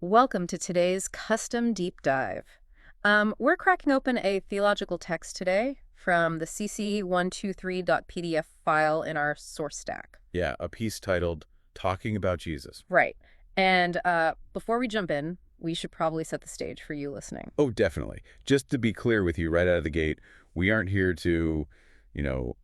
Welcome to today's custom deep dive. We're cracking open a theological text today from the CC123.pdf file in our source stack. Yeah, a piece titled Talking About Jesus. Right. And before we jump in, we should probably set the stage for you listening. Oh, definitely. Just to be clear with you right out of the gate, we aren't here to,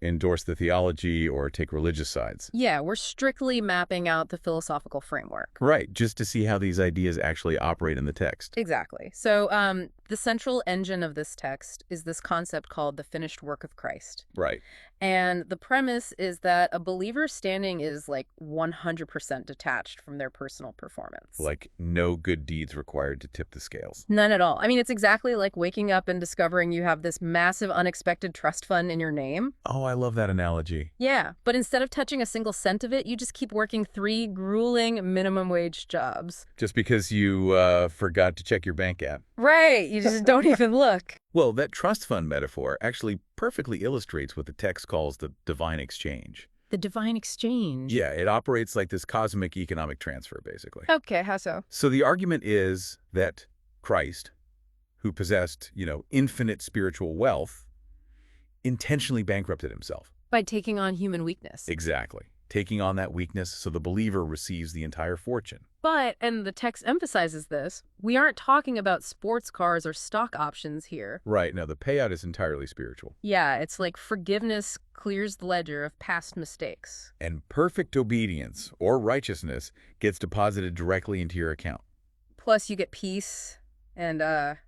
endorse the theology or take religious sides. Yeah, we're strictly mapping out the philosophical framework. Right, just to see how these ideas actually operate in the text. Exactly. So the central engine of this text is this concept called the finished work of Christ. Right. And the premise is that a believer's standing is like 100% detached from their personal performance. Like no good deeds required to tip the scales. None at all. I mean, it's exactly like waking up and discovering you have this massive unexpected trust fund in your name. Oh, I love that analogy. Yeah, but instead of touching a single cent of it, you just keep working 3 grueling minimum wage jobs. Just because you forgot to check your bank app. Right, you just don't even look. Well, that trust fund metaphor actually perfectly illustrates what the text calls the divine exchange. The divine exchange. Yeah, it operates like this cosmic economic transfer, basically. Okay, how so? So the argument is that Christ, who possessed, infinite spiritual wealth, intentionally bankrupted himself. By taking on human weakness. Exactly. Taking on that weakness so the believer receives the entire fortune. But, and the text emphasizes this, we aren't talking about sports cars or stock options here. Right. Now, the payout is entirely spiritual. Yeah, it's like forgiveness clears the ledger of past mistakes. And perfect obedience or righteousness gets deposited directly into your account. Plus, you get peace and a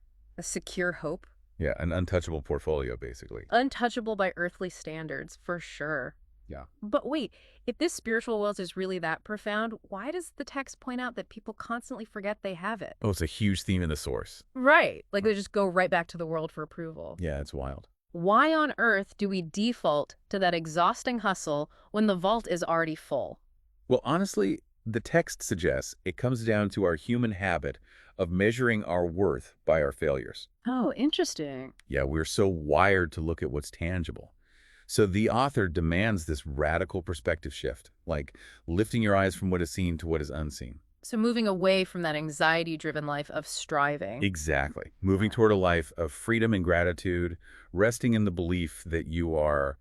secure hope. Yeah, an untouchable portfolio, basically. Untouchable by earthly standards, for sure. Yeah. But wait, if this spiritual wealth is really that profound, why does the text point out that people constantly forget they have it? Oh, it's a huge theme in the source. Right. Like they just go right back to the world for approval. Yeah, it's wild. Why on earth do we default to that exhausting hustle when the vault is already full? Well, honestly, the text suggests it comes down to our human habit of measuring our worth by our failures. Oh, interesting. Yeah, we're so wired to look at what's tangible. So the author demands this radical perspective shift, like lifting your eyes from what is seen to what is unseen. So moving away from that anxiety-driven life of striving. Exactly. Moving toward a life of freedom and gratitude, resting in the belief that you are,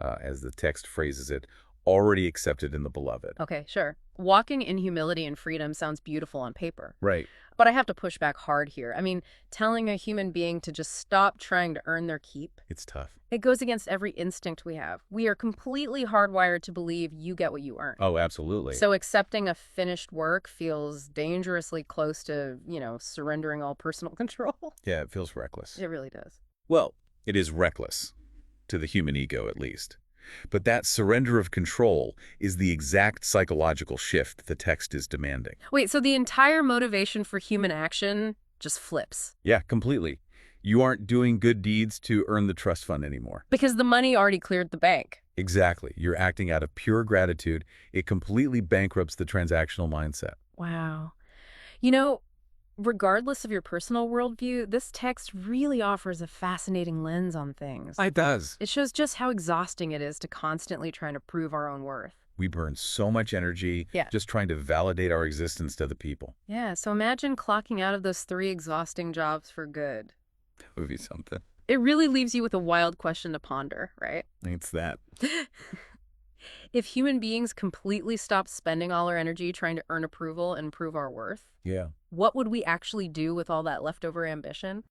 as the text phrases it, already accepted in the beloved. Okay, sure. Walking in humility and freedom sounds beautiful on paper. Right. But I have to push back hard here. I mean, telling a human being to just stop trying to earn their keep, It's tough. it goes against every instinct we have. We are completely hardwired to believe you get what you earn. Oh, absolutely. So accepting a finished work feels dangerously close to, surrendering all personal control. Yeah, it feels reckless. It really does. Well, it is reckless, to the human ego at least. But that surrender of control is the exact psychological shift the text is demanding. Wait, so the entire motivation for human action just flips? Yeah, completely. You aren't doing good deeds to earn the trust fund anymore. Because the money already cleared the bank. Exactly. You're acting out of pure gratitude. It completely bankrupts the transactional mindset. Wow. Regardless of your personal worldview, this text really offers a fascinating lens on things. It does. It shows just how exhausting it is to constantly trying to prove our own worth. We burn so much energy Yeah. just trying to validate our existence to the people. Yeah, so imagine clocking out of those 3 exhausting jobs for good. That would be something. It really leaves you with a wild question to ponder, right? It's that. If human beings completely stopped spending all our energy trying to earn approval and prove our worth, Yeah. what would we actually do with all that leftover ambition?